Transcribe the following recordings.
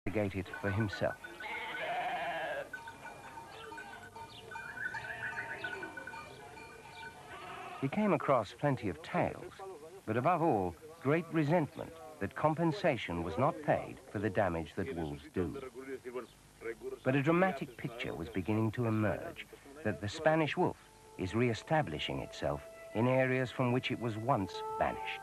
investigate it for himself. He came across plenty of tales, but above all, great resentment that compensation was not paid for the damage that wolves do. But a dramatic picture was beginning to emerge, that the Spanish wolf is re-establishing itself in areas from which it was once banished.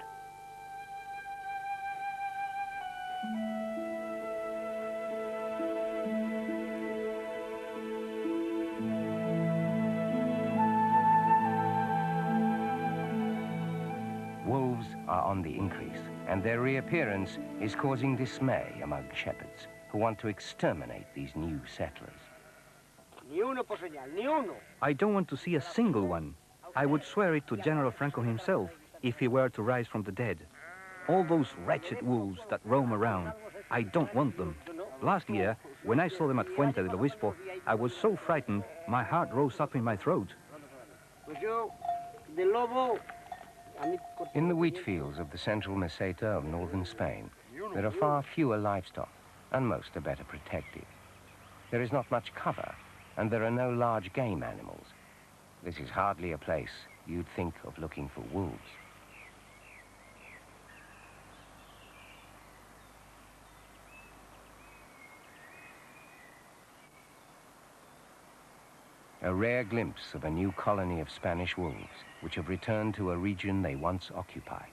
Wolves are on the increase, and their reappearance is causing dismay among shepherds who want to exterminate these new settlers. I don't want to see a single one. I would swear it to General Franco himself if he were to rise from the dead. All those wretched wolves that roam around, I don't want them. Last year, when I saw them at Fuente del Obispo, I was so frightened, my heart rose up in my throat. In the wheat fields of the central meseta of northern Spain, there are far fewer livestock, and most are better protected. There is not much cover, and there are no large game animals. This is hardly a place you'd think of looking for wolves. A rare glimpse of a new colony of Spanish wolves, which have returned to a region they once occupied.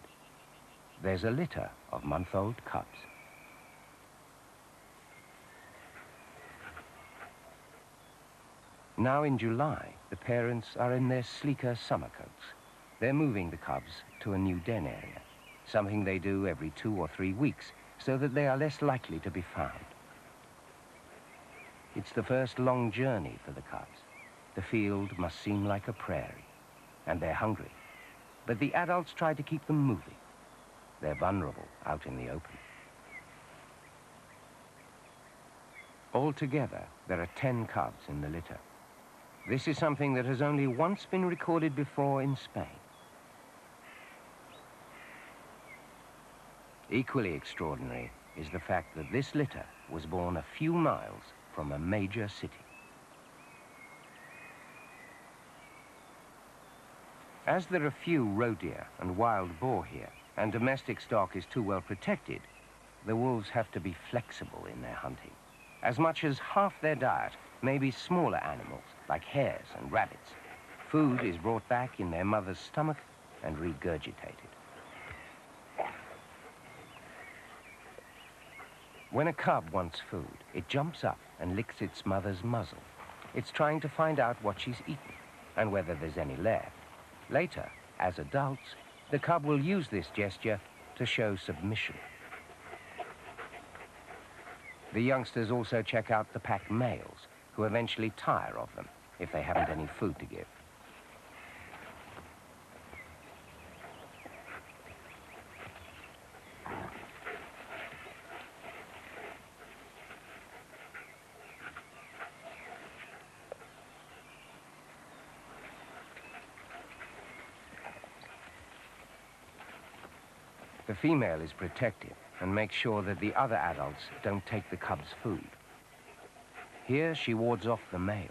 There's a litter of month-old cubs. Now in July, the parents are in their sleeker summer coats. They're moving the cubs to a new den area, something they do every 2 or 3 weeks, so that they are less likely to be found. It's the first long journey for the cubs. The field must seem like a prairie, and they're hungry. But the adults try to keep them moving. They're vulnerable out in the open. Altogether, there are 10 cubs in the litter. This is something that has only once been recorded before in Spain. Equally extraordinary is the fact that this litter was born a few miles from a major city. As there are few roe deer and wild boar here, and domestic stock is too well protected, the wolves have to be flexible in their hunting. As much as half their diet may be smaller animals, like hares and rabbits. Food is brought back in their mother's stomach and regurgitated. When a cub wants food, it jumps up and licks its mother's muzzle. It's trying to find out what she's eaten and whether there's any left. Later, as adults, the cub will use this gesture to show submission. The youngsters also check out the pack males, who eventually tire of them if they haven't any food to give. The female is protective and makes sure that the other adults don't take the cub's food. Here she wards off the male.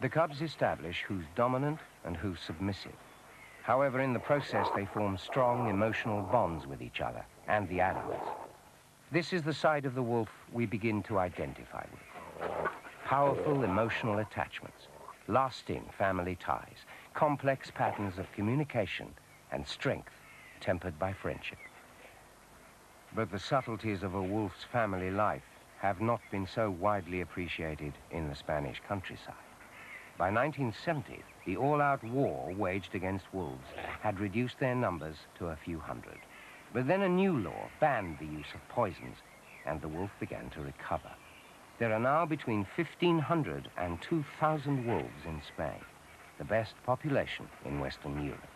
The cubs establish who's dominant and who's submissive. However, in the process, they form strong emotional bonds with each other and the adults. This is the side of the wolf we begin to identify with. Powerful emotional attachments, lasting family ties, complex patterns of communication, and strength tempered by friendship. But the subtleties of a wolf's family life have not been so widely appreciated in the Spanish countryside. By 1970, the all-out war waged against wolves had reduced their numbers to a few hundred. But then a new law banned the use of poisons, and the wolf began to recover. There are now between 1,500 and 2,000 wolves in Spain, the best population in Western Europe.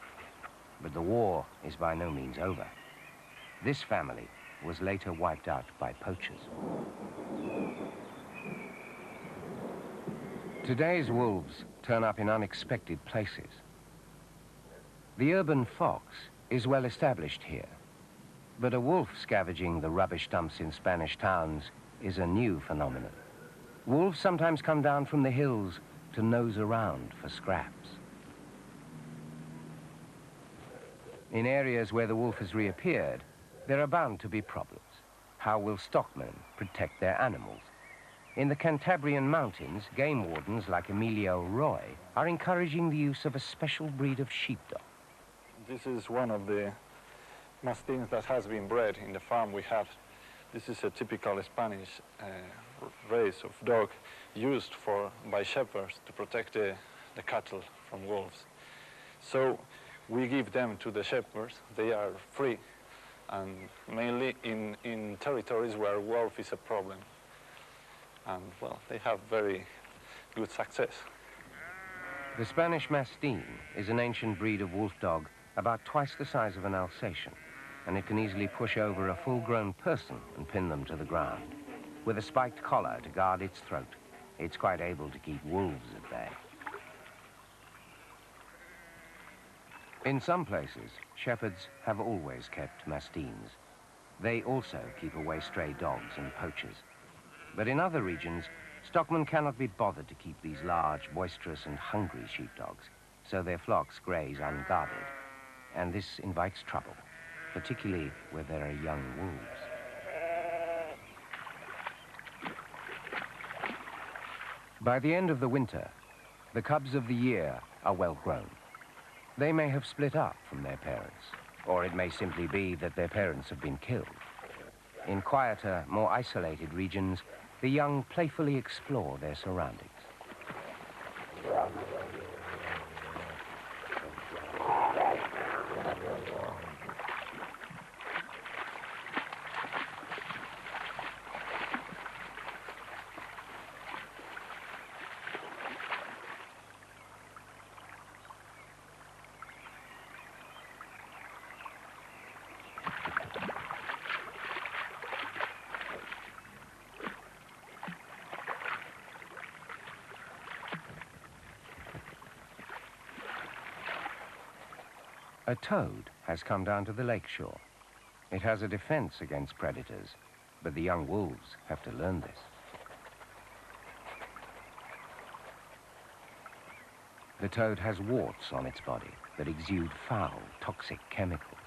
But the war is by no means over. This family was later wiped out by poachers. Today's wolves turn up in unexpected places. The urban fox is well established here, but a wolf scavenging the rubbish dumps in Spanish towns is a new phenomenon. Wolves sometimes come down from the hills to nose around for scraps. In areas where the wolf has reappeared, there are bound to be problems. How will stockmen protect their animals? In the Cantabrian mountains, game wardens like Emilio Roy are encouraging the use of a special breed of sheepdog. This is one of the mastins that has been bred in the farm we have. This is a typical Spanish race of dog used by shepherds to protect the cattle from wolves. So we give them to the shepherds. They are free, and mainly in territories where wolf is a problem. And well, they have very good success. The Spanish Mastin is an ancient breed of wolf dog about twice the size of an Alsatian, and it can easily push over a full-grown person and pin them to the ground. With a spiked collar to guard its throat, it's quite able to keep wolves at bay. In some places, shepherds have always kept Mastins. They also keep away stray dogs and poachers. But in other regions, stockmen cannot be bothered to keep these large, boisterous and hungry sheepdogs, so their flocks graze unguarded. And this invites trouble, particularly where there are young wolves. By the end of the winter, the cubs of the year are well grown. They may have split up from their parents, or it may simply be that their parents have been killed. In quieter, more isolated regions, the young playfully explore their surroundings. A toad has come down to the lakeshore. It has a defense against predators, but the young wolves have to learn this. The toad has warts on its body that exude foul, toxic chemicals.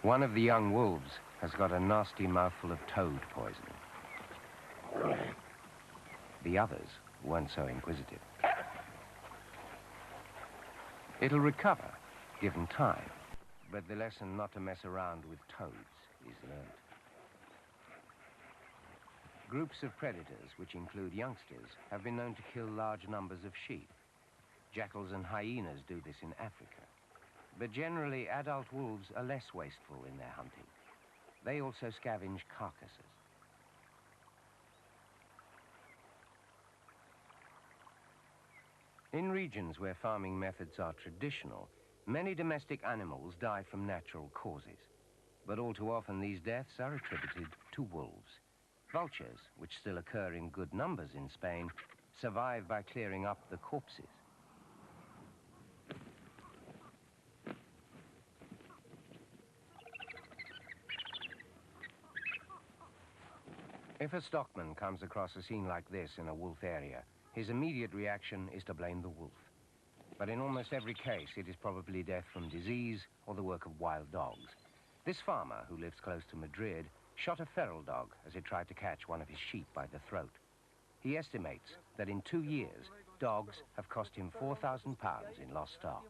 One of the young wolves has got a nasty mouthful of toad poison. The others weren't so inquisitive. It'll recover, given time, but the lesson not to mess around with toads is learnt. Groups of predators, which include youngsters, have been known to kill large numbers of sheep. Jackals and hyenas do this in Africa. But generally, adult wolves are less wasteful in their hunting. They also scavenge carcasses. In regions where farming methods are traditional, many domestic animals die from natural causes. But all too often, these deaths are attributed to wolves. Vultures, which still occur in good numbers in Spain, survive by clearing up the corpses. If a stockman comes across a scene like this in a wolf area, his immediate reaction is to blame the wolf. But in almost every case, it is probably death from disease or the work of wild dogs. This farmer, who lives close to Madrid, shot a feral dog as it tried to catch one of his sheep by the throat. He estimates that in 2 years, dogs have cost him £4,000 in lost stock.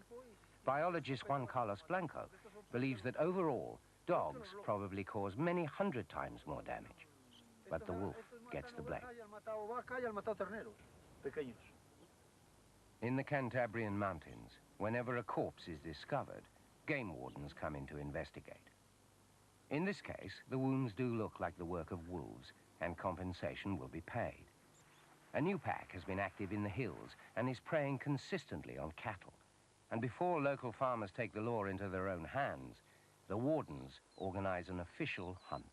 Biologist Juan Carlos Blanco believes that overall, dogs probably cause many 100 times more damage. But the wolf gets the blame. In the Cantabrian mountains, whenever a corpse is discovered, game wardens come in to investigate. In this case, the wounds do look like the work of wolves, and compensation will be paid. A new pack has been active in the hills and is preying consistently on cattle. And before local farmers take the law into their own hands, the wardens organize an official hunt.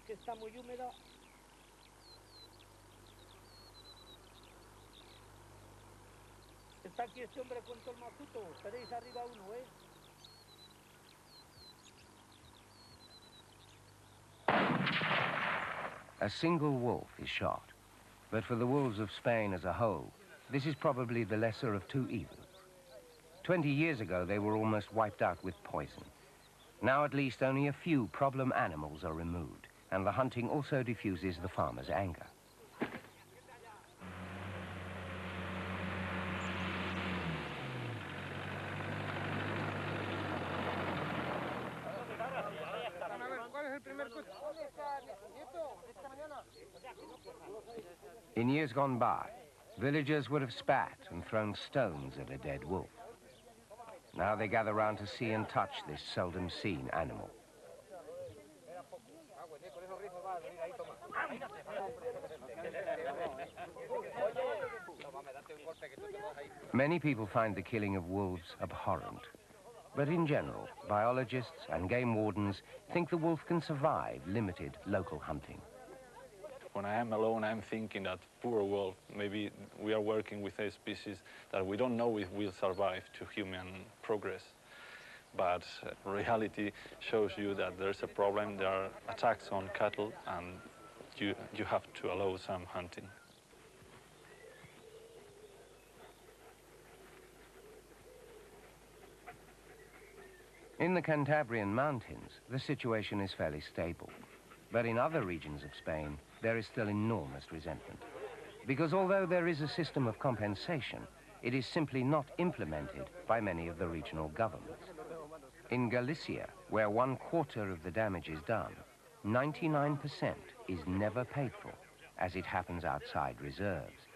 Que está muy húmeda. Está aquí este hombre con todo el macuto. Tenéis arriba uno, ¿eh? A single wolf is shot, but for the wolves of Spain as a whole, this is probably the lesser of two evils. 20 years ago, they were almost wiped out with poison. Now at least only a few problem animals are removed, and the hunting also diffuses the farmers' anger. In years gone by, villagers would have spat and thrown stones at a dead wolf. Now they gather round to see and touch this seldom seen animal. Many people find the killing of wolves abhorrent. But in general, biologists and game wardens think the wolf can survive limited local hunting. When I am alone, I'm thinking that poor wolf, maybe we are working with a species that we don't know if will survive to human progress. But reality shows you that there's a problem, there are attacks on cattle, and you have to allow some hunting. In the Cantabrian mountains, the situation is fairly stable. But in other regions of Spain, there is still enormous resentment. Because although there is a system of compensation, it is simply not implemented by many of the regional governments. In Galicia, where 1/4 of the damage is done, 99% is never paid for, as it happens outside reserves.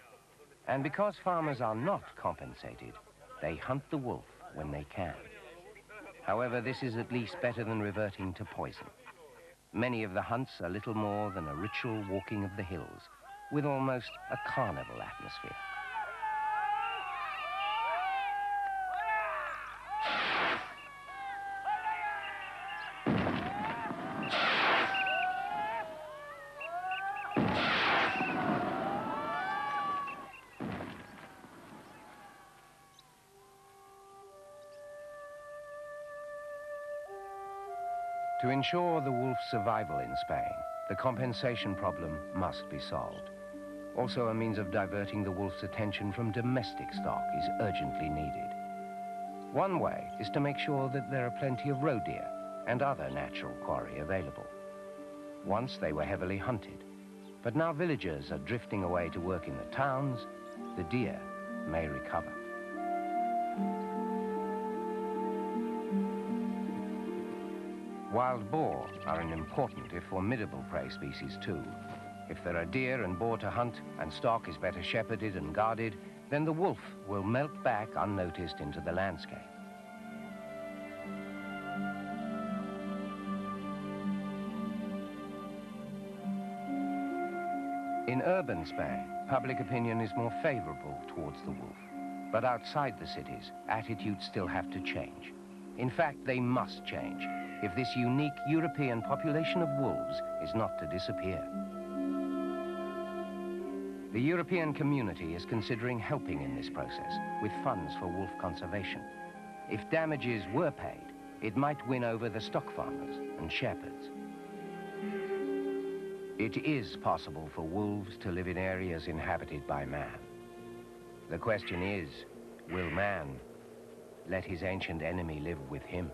And because farmers are not compensated, they hunt the wolf when they can. However, this is at least better than reverting to poison. Many of the hunts are little more than a ritual walking of the hills, with almost a carnival atmosphere. To ensure the wolf's survival in Spain, the compensation problem must be solved. Also, a means of diverting the wolf's attention from domestic stock is urgently needed. One way is to make sure that there are plenty of roe deer and other natural quarry available. Once they were heavily hunted, but now villagers are drifting away to work in the towns, the deer may recover. Wild boar are an important, if formidable, prey species too. If there are deer and boar to hunt and stock is better shepherded and guarded, then the wolf will melt back unnoticed into the landscape. In urban Spain, public opinion is more favorable towards the wolf. But outside the cities, attitudes still have to change. In fact, they must change if this unique European population of wolves is not to disappear. The European community is considering helping in this process with funds for wolf conservation. If damages were paid, it might win over the stock farmers and shepherds. It is possible for wolves to live in areas inhabited by man. The question is, will man let his ancient enemy live with him?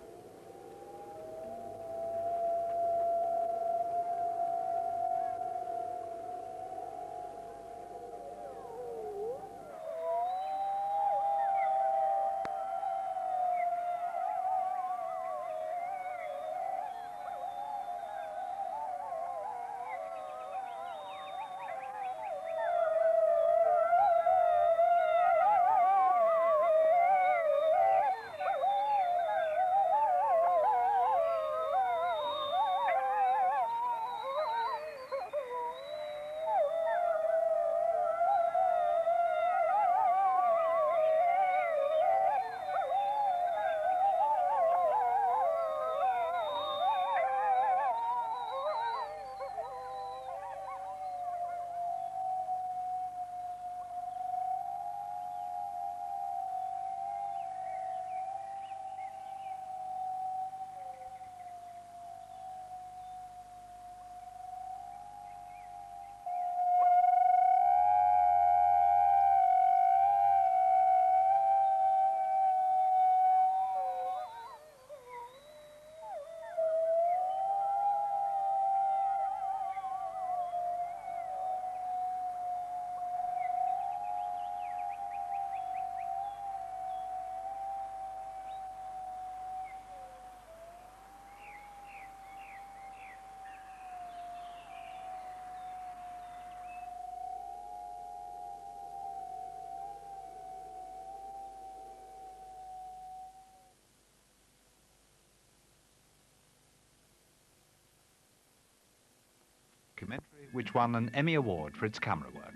which won an Emmy Award for its camera work.